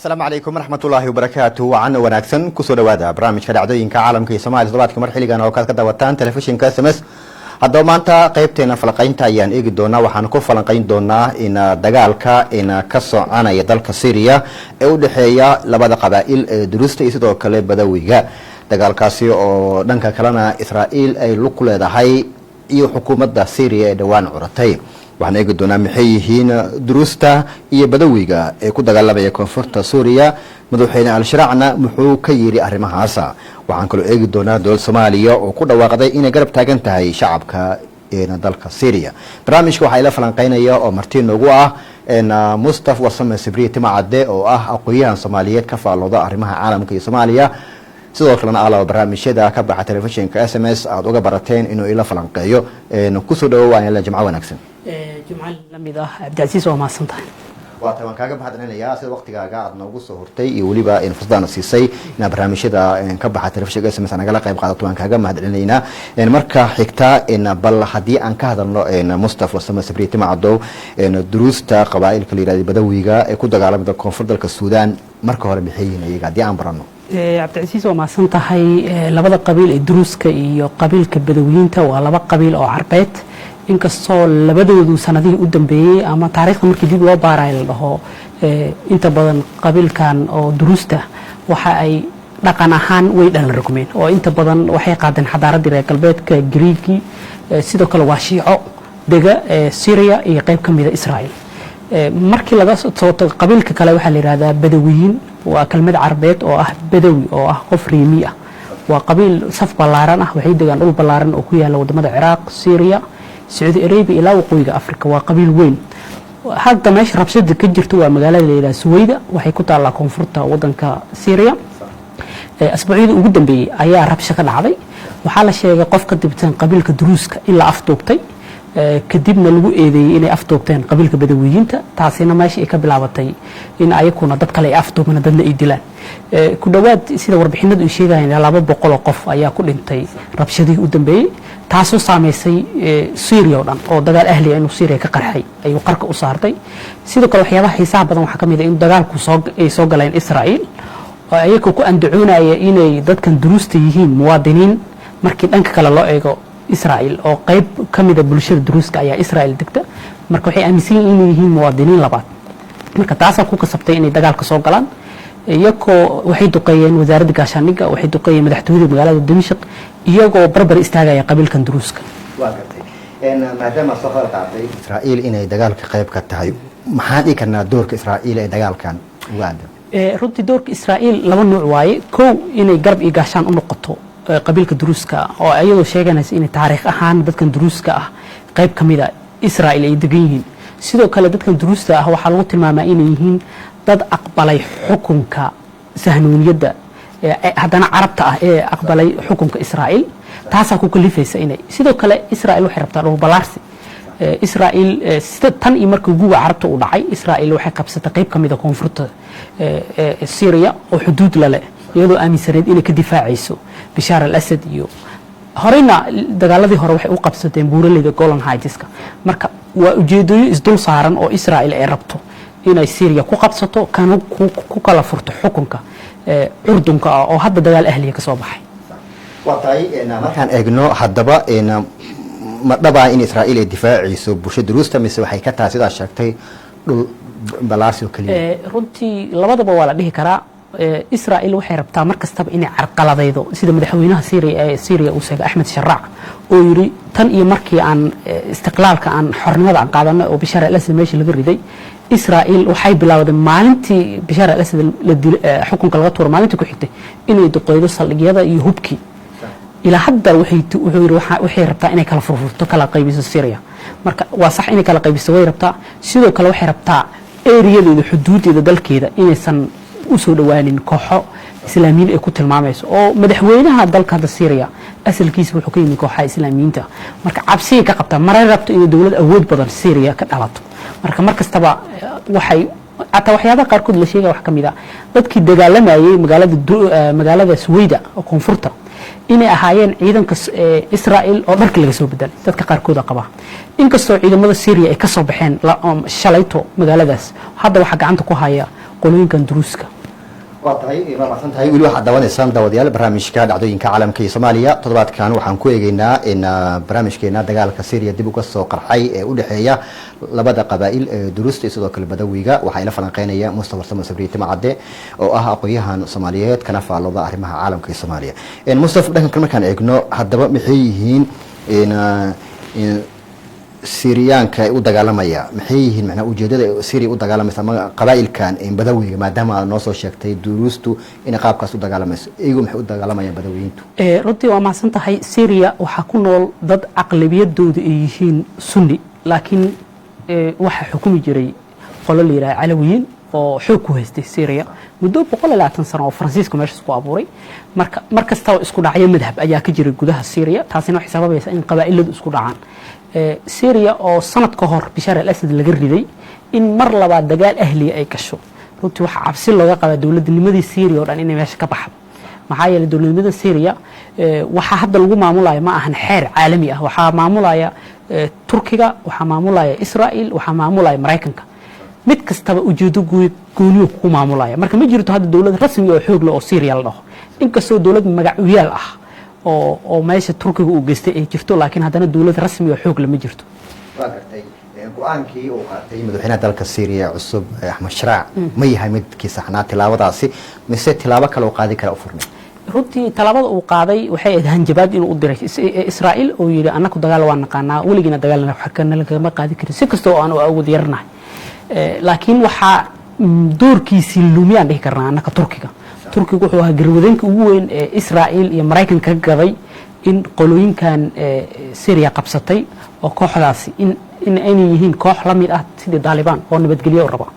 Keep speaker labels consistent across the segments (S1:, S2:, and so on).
S1: السلام عليكم ورحمة الله وبركاته وعنا وناكسن كسر وهذا برامج كدعوين كعالم كيسماعي صدقات كمرحلة جانا وكذا كذا وتان تلفزيون كاسمس هذا ما أنت قيبتنا فلقين تايان إيج دونا وحنكون فلقين دونا إن دجالك إن كسر أنا يدلك سوريا أو دحية لبعض قبائل دروست يسدوا كله بدويجا دجالك سيو أو دنك كلنا إسرائيل أي لقلة ده هاي إيو حكومة ده سوريا دوان عرتي waxaan eegi doonaa maxay yihiin duruusta iyo badawiyga ee ku dagaalamaya koonfurta Suuriya madaxweyne al-Sharaacna muxuu ka yiri arrimahaas waxaan kaloo eegi doonaa dowladda Soomaaliya oo ku dhawaaqday inay garab taagan tahay shacabka ee dalka Suuriya barnaamijka waxa ila falanqeynaya oo martii noogu ah Mustafa Wasame Sibriye Timacade oo ah aqoonyahan Soomaaliyeed ka faalooda arrimaha caalamka iyo Soomaaliya sidoo kalena ala barnaamijyada ka baxa telefishinka SMS aad uga barateen inuu ila falanqeeyo ku soo dhawaanay la jimco wanaagsan
S2: جمعة لميدا عبد العزيز وما سنتين.
S1: وطبعا كاجا بحد أنا يا سيد وقت قاعد نوجس هرتي وليبا إن فصلنا السيسي إن برامج هذا إن كبح تلفش جالس مثلا قال قيب قاعد طبعا كاجا بحد أنا هنا إن مركا حكتا إن بل حدي أن كهذا إن مصطفى وسام سبريت مع الضو إن دروس تا قبائل كليرة بدويجا كودا على بدل كونفرد السودان مركا هرب بحيين يقعد يعبرنه.
S2: عبد العزيز وما سنتهاي لبض قبيل الدروس كي قبيل كبدويين تا ولا قبيل أو عربات inkastoo labadoodu sanadihii u dambeeyay ama taariikhda markii dib loo baaray la dhaho inta badan qabiilkan oo duruusta waxa ay dhaqan ahaan way dhalan rugmeen oo inta badan waxay qaadeen xadaaradii reer galbeedka Greeki sidoo kale waa Shiico dega Syria iyo qayb kamid ah Israa'iil markii laga soo tago qabiilka kale waxa la yiraahdaa badawiyiin waa kelmad Carabeed oo ah badawi oo ah qof Riimi ah waa qabiil saf ballaaran ah waxay degaan dhul ballaaran oo ku yaala wadamada Ciraaq Syria سعودي أرابيا إلى وقوي أفريقيا وقبيل وين هذا ماشي ربشة كجرت ومجالات إلى سويدا وحيكون على كونفورتا وطن كسوريا أسبوعين وجدا بي أيها ربشة كان عادي وحال شيء قف كدبتين قبيل كدروسك إلا أفتوبتي كدبنا لو إذا إن أفتوبتين قبيل كبدويين تعسينا ماشي كبل عبتي إن أيكون ضد كلي أفتوب من ضد إيدلان كدوات سيدا وربحنا دو شيء يعني على باب بقول قف أيها كل إنتي ربشة دي وجدا بي taasoo saameysay Syria oo dhan oo dagaal ahli inuu Syria ka qarxay ayuu qarka u saartay sidoo kale waxyaabaha xiisaha badan waxa kamid ah in dagaalku soo galeen Israa'iil oo ayagu ku andacoonaya inay dadkan duruusta yihiin muwaadiniin markii dhanka kale loo eego Israa'iil oo qayb kamid ah bulshada duruuska ayaa Israa'iil degta marka waxay aaminsan yihiin muwaadiniin labaad marka taasoo ku kasabtay inay dagaalka soo galaan iyagoo waxay duqeeyeen wasaaradda gaashaandhigga waxay duqeeyeen madaxtooyada magaalada Dimashq iyagoo barbar istaagaya qabiilkan duruuska
S1: waa gartay maadaama soo qaatay Israa'iil inay dagaalka qayb ka tahay maxaa dhigi karnaa doorka Israa'iil ee dagaalkan ugaada
S2: runtii doorka Israa'iil laba nooc waaye koow inay garab iyo gaashaan u noqoto qabiilka duruuska oo ayadoo sheeganaysa in taariikh ahaan dadkan duruuska ah qayb kamid ah Israa'iil ay degan yihiin sidoo kale dadkan duruusta ah waxa lagu tilmaamaa inay yihiin dad aqbalay xukunka sahnuuniyadda haddana carabta ah ee aqbalay xukunka Israa'iil taas ku kalifaysa inay sidoo kale Israa'iil waxay rabtaa dhul balaarsi Israa'iil tan iyo markii guuga carabta u dhacay Israa'iil waxay qabsatay qayb kamid ah koonfurta Syria oo xuduud la leh iyadoo aaminsaneed inay ka difaacayso Bashar al-Assad iyo horena dagaaladii hore waxay u qabsateen buuraleyda Golan Heights-ka marka waa ujeedooyin isdul saaran oo Israa'iil ay rabto inay Syria ku qabsato kan ku kala furto xukunka Urdunka oo hadda dagaal ahliga ka soo baxay
S1: waatay markaan eegno hadaba ma dhaba in Israa'iil ay difaacayso bulshada duruusta mise waxay ka tahay sida sheegtay dhul balaasi oo kaliya
S2: runtii labadaba waa la dhihi karaa Israa'iil waxay rabtaa markastaba inay carqaladaydo sida madaxweynaha Syria uu sheegay Ahmed Sharaac oo yiri tan iyo markii aan istiqlaalka aan xornimada aan qaadanay oo Bashar al-Assad meesha laga riday Israa'iil waxay bilowday maalintii Bashar al-Assad la xukunka laga tuuray maalintii ku xigtay inay duqeydo saldhigyada iyo hubkii ilaa hadda waxay rabtaa inay kala furfurto kala qaybiso Syria marka waa sax inay kala qaybiso way rabtaa sidoo kale waxay rabtaa eeriyadeeda xuduudeeda dalkeeda inaysan u soo dhawaanin kooxo islaamiyiin ay ku tilmaamayso oo madaxweynaha dalka hadda Syria asalkiisa wuxuu ka yimid kooxaha islaamiyiinta marka cabsi ka qabta maray rabto in dawlad awood badan Syria ka dhalato marka markastaba waxay ata waxyaabaha qaarkood la sheegay wax kamid ah dadkii dagaalamayay magaalada Suwayda oo koonfurta inay ahaayeen ciidanka Israa'iil oo dharka laga soo bedelay dadka qaarkood qaba inkastoo ciidamada Syria ay ka soo baxeen shalayto magaaladaas hadda waxa gacanta ku haya qolooyinkan duruuska
S1: waatahay maamsan tahay wili waxa daawanaysan daawadayaal barnaamijka dhacdooyinka caalamka ee Soomaaliya toddobaadkan waxaan ku eegaynaa in barnaamijkeena dagaalka Syria dib uga soo qarxay ee u dhaxeeya labada qabaa'il ee Durusta iyo sidoo kale Badawiga waxa ila falanqeynaya Mustafa Farsamo Sabriye Timcade oo ah aqoonyahan Soomaaliyeed kana faalooda arrimaha caalamka ee Soomaaliya Mustafa dhankan markaan eegno haddaba maxay yihiin in Syriyaanka ay u dagaalamaya maxay yihiin macna ujeedada Syria u dagaalamaysa ama qabaa'ilkan in Badawiga maadaama aad noo soo sheegtay Durustu in qaabkaas u dagaalamayso iyagu maxay u dagaalamayaan Badawiyiintu
S2: runtii waa mahadsan tahay Syria waxa ku nool dad aqlabiyadooda ay yihiin Sunni laakiin waxa xukumi jiray qolo la yiraahdo Calawiyiin oo xoog ku haystay Syria muddo 120 sano oo Faransiisku meesha ku abuuray markasta isku dhacyo madhab ayaa ka jiray gudaha Syria taasina waxay sababaysaa in qabaa'iladu isku dhacaan Syria oo sanad ka hor Bashar al-Assad laga riday in mar labaad dagaal ahli ay gasho runtii waxa cabsi looga qaba dawladnimadii Syria oo dhan inay meesha ka baxdo maxaa yeelay dawladnimada Syria waxa hadda lagu maamulayo ma ahan xeer caalami ah waxa maamulaya Turkiga waxa maamulaya Israa'iil waxa maamulaya Mareykanka mid kastaba ujeedo gooniyo ku maamulaya marka ma jirto hadda dawlad rasmi oo xoog leh oo Syria la dhaho inkastoo dawlad magacuyaal ah oo meesha Turkiga uu geystay ay jirto laakiin haddana dawlad rasmi oo xoog leh ma jirto
S1: waa gartay go'aankii uu qaatay madaxweynaha dalka Syria cusub Ahmed Sharaac ma yahay mid ki saxnaa tilaabadaasi mise tilaabo kale oo qaadi kara u furnay
S2: runtii talaabada uu qaaday waxay ahayd hanjabaad inuu u diray Israa'iil oo yiri anaku dagaal waan naqaanaa waligiina dagaalna waxa kana laga qaadi karin si kastoo aan u awood yarnahay laakiin waxa doorkiisii lumiyaan dhihi karnaa anaka Turkiga wuxuu ahaa garwadeenka ugu weyn ee Israa'iil iyo Mareykanka ka gaday in qolooyinkan Syria qabsatay oo kooxdaasi in ay yihiin koox la mid ah sidii Taliban oo nabadgelyo raba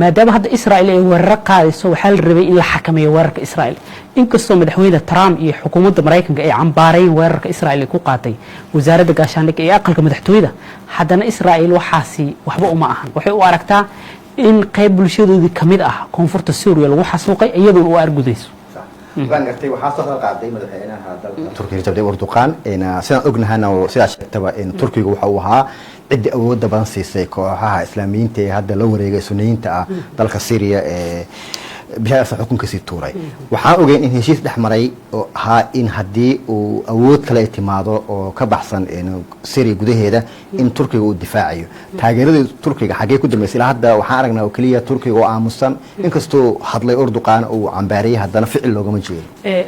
S2: maadaama hadda Israa'iil ay weerar qaadayso waxa la rabay in la xakameeyo weerarka Israa'iil inkastoo madaxweynaha Trump iyo xukuumadda Mareykanka ay cambaareen weerarka Israa'iil ku qaatay wasaaradda gaashaandhigga ee aqalka madaxtooyada haddana Israa'iil waxaasi waxba uma ahan waxay u aragtaa in qayb bulshadoodii kamid ah koonfurta Syria lagu xasuuqay iyadoo uu argudayso
S1: waan gartay waxa soo qaatay madaxweynaha dalka Turkiga Rajab Tayyip Erdogan sidaan ognahana oo sidaas sheegtaba in Turkiga waxa uu ahaa cid awood badan siisay kooxaha islaamiyiinta ee hadda la wareegay sunniyiinta ah dalka Syria ee bixiyay xukunkiisa tuuray waxaan ogeyn in heshiis dhexmaray oo ahaa in hadii uu awood kale timaado oo ka baxsan Syria gudaheeda in Turkiga uu difaacayo taageerada Turkiga xagee ku dambeysay hadda waxaan aragnaa oo kaliya Turkiga oo aamusan inkastoo hadlay Erdogan uu cambaariyay haddana ficil loogama jeedo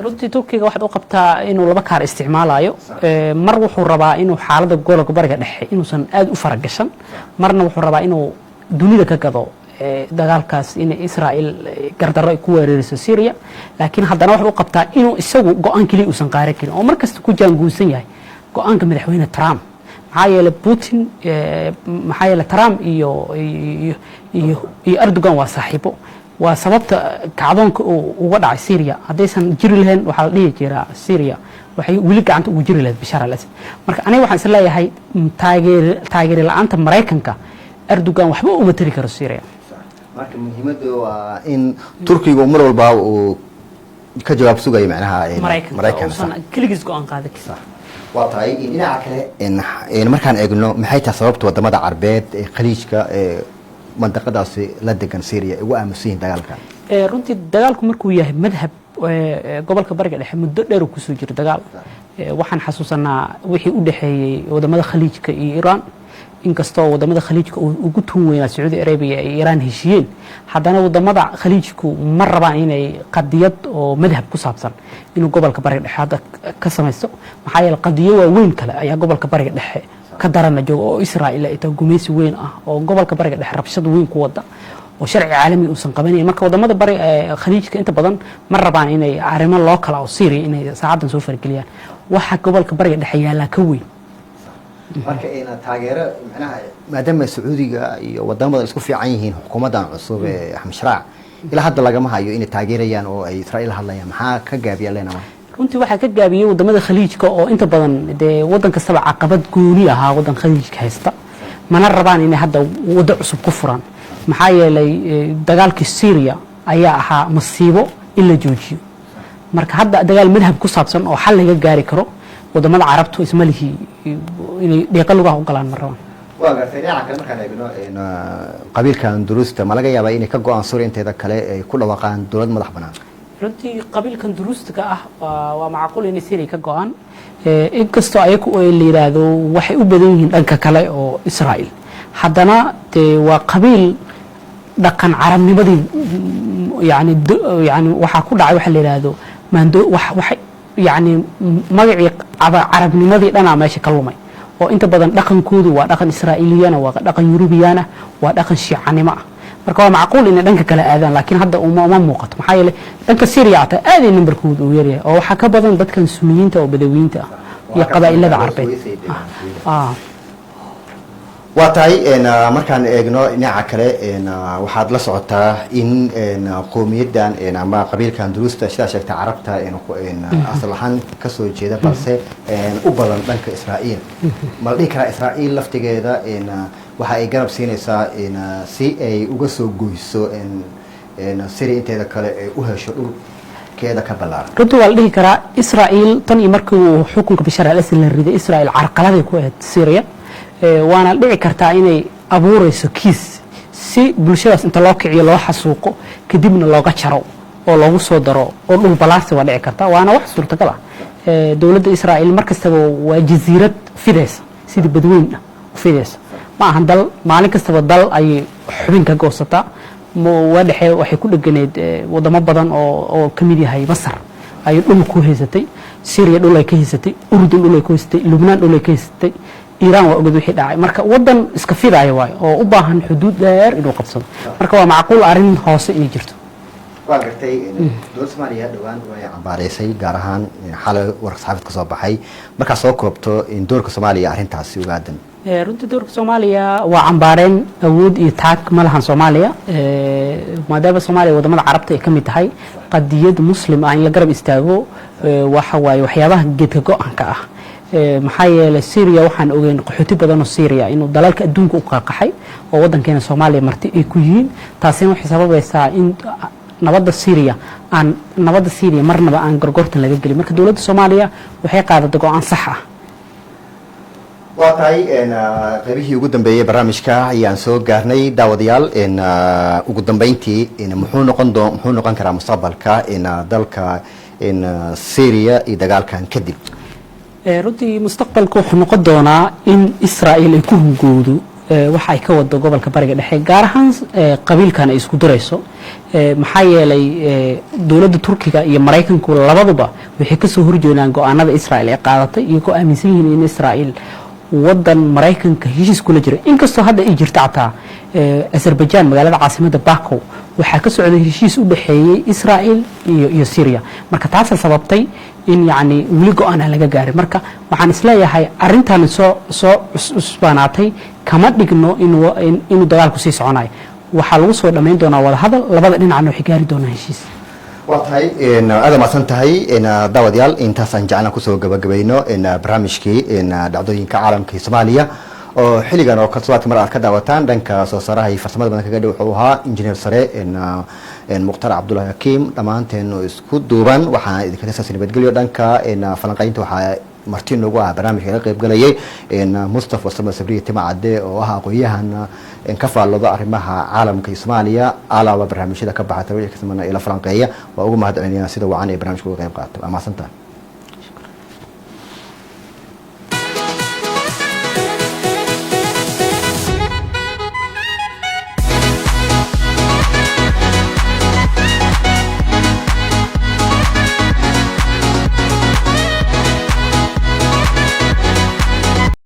S2: runtii Turkiga waxa uu qabtaa inuu laba kaar isticmaalayo mar wuxuu rabaa inuu xaaladda gobolka bariga dhexe inuusan aad u faragashan marna wuxuu rabaa inuu dunida ka gado dagaalkaas in Israa'iil gardarro ay ku weerarayso Syria laakiin haddana waxa uu qabtaa inuu isagu go'aan kaliya uusan qaadan karin oo markasta ku jaanguusan yahay go'aanka madaxweynaha Trump maxaa yeelay Putin maxaa yeelay Trump iyo Erdogan waa saaxiibo waa sababta kacdoonka uga dhacay Syria haddaysan jiri lahayn waxa la dhihi jiraa Syria waxay wili gacanta ugu jiri lahayd Bashar al-Assad marka aniga waxaan is leeyahay taageer la'aanta Mareykanka Erdogan waxba uma tari karo Syria
S1: marka muhiimadu waa in Turkiga mar walba uu ka jawaab sugayo macnaha
S2: Mareykanka kaligiis go'aan qaaday
S1: waa tahay dhinaca kale in markaan eegno maxay tahay sababta wadamada Carbeed ee Khaliijka ee mandaqadaasi la degan Syria ugu aamusan dagaalkan
S2: runtii dagaalku markuu yahay madhab gobolka bariga dhexe muddo dheer ku soo jiro dagaal waxaan xasuusanaa wixii u dhaxeeyay wadamada Khaliijka iyo Iran inkastoo wadamada Khaliijka ugu tuun weynaa Saudi Arabia iyo Iran heshiiyeen haddana wadamada Khaliijku ma rabaan inay qadiyad oo madhab ku saabsan inuu gobolka bariga dhexe hadda ka samaysto maxaa yeelay qadiyo waaweyn kale ayaa gobolka bariga dhexe ka darana jooga oo Israa'iil ay tahay gumeysi weyn ah oo gobolka bariga dhexe rabshad weyn ku wada oo sharci caalami uusan qabanin marka wadamada bariga Khaliijka inta badan ma rabaan inay arrimo loo kala oo Syria inay saacadan soo fargeliyaan waxa gobolka bariga dhexe yaala ka weyn
S1: marka ina taageero macnaha maadaama Sacuudiga iyo wadamada isku fiican yihiin xukuumadan cusub ee Ahmed Sharaac ila hadda lagama hayo inay taageerayaan oo ay Israa'iil hadlayaan maxaa ka gaabiya leenahay
S2: runtii waxa ka gaabiyay wadamada Khaliijka oo inta badan wadan kastaba caqabad gooni ah wadan Khaliijka haysta mana rabaan inay hadda wada cusub ku furaan maxaa yeelay dagaalkii Syria ayaa ahaa masiibo in la joojiyo marka hadda dagaal madhab ku saabsan oo xal laga gaari karo wadamada Carabtu ismalihi inay deeqa lugaha u galaan maraan
S1: waagartay dhinaca kale markaan eegno qabiilkan duruusta ma laga yaabaa inay ka go-aan suuriya inteeda kale ay ku dhawaaqaan dowlad madax bannaan
S2: runtii qabiilkan duruustiga ah waa macquul inay Syria ka go-aan inkastoo ayagu la yiraahdo waxay u badan yihiin dhanka kale oo Israa'iil haddana waa qabiil dhaqan carabnimadii yani waxa ku dhacay waxa la yiraahdo maando wax yani magacii carabnimadii dhana meesha ka lumay oo inta badan dhaqankoodu waa dhaqan Israa'iiliyana waa dhaqan Yurubiyana waa dhaqan Shiicanimo ah marka waa macquul in dhanka kale aadaan laakiin hadda uma muuqato maxaa yeelay dhanka Syria ata aadeen numberkoodu uu yaryahay oo waxa ka badan dadkan Sunniyiinta oo Badawiyiinta ah iyo qabaa'ilada Carbeed
S1: waa tahay markaan eegno dhinaca kale waxaad la socotaa in qowmiyaddan ama qabiilkan duruusta sidaa sheegtay carabta asal ahaan ka soo jeeda balse u badan dhanka Israa'iil ma la dhihi karaa Israa'iil laftigeeda waxa ay garab siinaysaa si ay uga soo goyso Syria inteeda kale ay u hesho dhulkeeda ka ballaaran
S2: runtii waa la dhihi karaa Israa'iil tan iyo markii uu xukunka Bashar al-Assad la riday Israa'iil carqaladay ku ahayd Syria waana dhici kartaa inay abuurayso kiis si bulshadaas inta loo kiciyo loo xasuuqo kadibna looga jaro oo loogu soo daro oo dhul balaarsi waa dhici kartaa waana wax suurtagal ah dowladda Israa'iil markastaba waa jasiirad fidaysa sidii badweyn u fidaysa ma ahan dal maalin kastaba dal ay xubin ka goosataa waxay ku dhaganeed wadamo badan oo kamid yahay Masar ay dhul ku haysatay Syria dhul ay ka haysatay Urdun dhul ay ka haysatay Lebanon dhul ay ka haysatay Iran waa ogad wixii dhacay marka wadan iska fidaaya waay oo u baahan xuduud dheer inuu qabsado marka waa macquul arin hoose inay jirto
S1: waa gartay dowladda Soomaaliya dhawaan way cambaareysay gaar ahaan xalay warka saxaafad ka soo baxay marka soo koobto in doorka Soomaaliya arintaasi uga aadan
S2: runtii doorka Soomaaliya waa cambaareen awood iyo taag malahan Soomaaliya maadaama Soomaaliya wadamada carabta ay kamid tahay qadiyad muslim ah in la garab istaago waxa waay waxyaabaha geedka go'aanka ah maxaa yeelay Syria waxaan ogeyn qaxooti badan oo Syria inuu dalalka adduunka u qaaqaxay oo wadankeena Soomaaliya marti ay ku yihiin taasina waxay sababaysaa in nabadda Syria marnaba aan gorgortan laga gelin marka dowladda Soomaaliya waxay qaadatay go'aan sax ah
S1: waa tahay qaybihii ugu dambeeyay barnaamijka ayaan soo gaarnay daawadayaal ugu dambeyntii muxuu noqon karaa mustaqbalka dalka Syria iyo dagaalkan kadib
S2: runtii mustaqbalku wuxuu noqon doonaa in Israa'iil ay ku hungowdo waxa ay ka wado gobolka bariga dhexe gaar ahaan qabiilkan ay isku dirayso maxaa yeelay dowladda Turkiga iyo Mareykanku labaduba waxay ka soo horjeedaan go'aanada Israa'iil ay qaadatay iyo ku aaminsan yihiin in Israa'iil wadan Mareykanka heshiis kula jira inkastoo hadda ay jirto taa Azerbaijan magaalada caasimadda Baku waxa ka socday heshiis u dhaxeeyay Israa'iil iyo Syria marka taas sababtay in yani wili go'aan laga gaaray marka waxaan isleeyahay arintan soo cusbaanaatay kama dhigno inuu dagaalku sii soconayo waxa lagu soo dhameyn doonaa wada hadal labada dhinacna waxay gaari doonaan heshiis
S1: waa tahay aad maasan tahay daawadayaal intaasaan jeclaan kusoo gabagabayno barnaamijkii dhacdooyinka caalamka ee Soomaaliya oo xiligan oo kalsoonta mar aad ka daawataan dhanka soo saaraha iyo farsamada badan kaga dhow wuxuu ahaa injineer sare Mukhtar Cabdullaahi Hakiim dhamaanteen isku duuban waxaan idinka taasoo nabadgelyo dhanka falanqaynta waxa marti noogu ah barnaamijka la qayb galayay Mustafa Sama Sabriye Timacade oo ah aqoonyahan ka faallooda arrimaha caalamka ee Soomaaliya alaaba barnaamijyada ka baxay wixii ka samana ila falanqeeya waa ugu mahadcelinayaa sida wacan ee barnaamijka uga qayb qaato ama santaan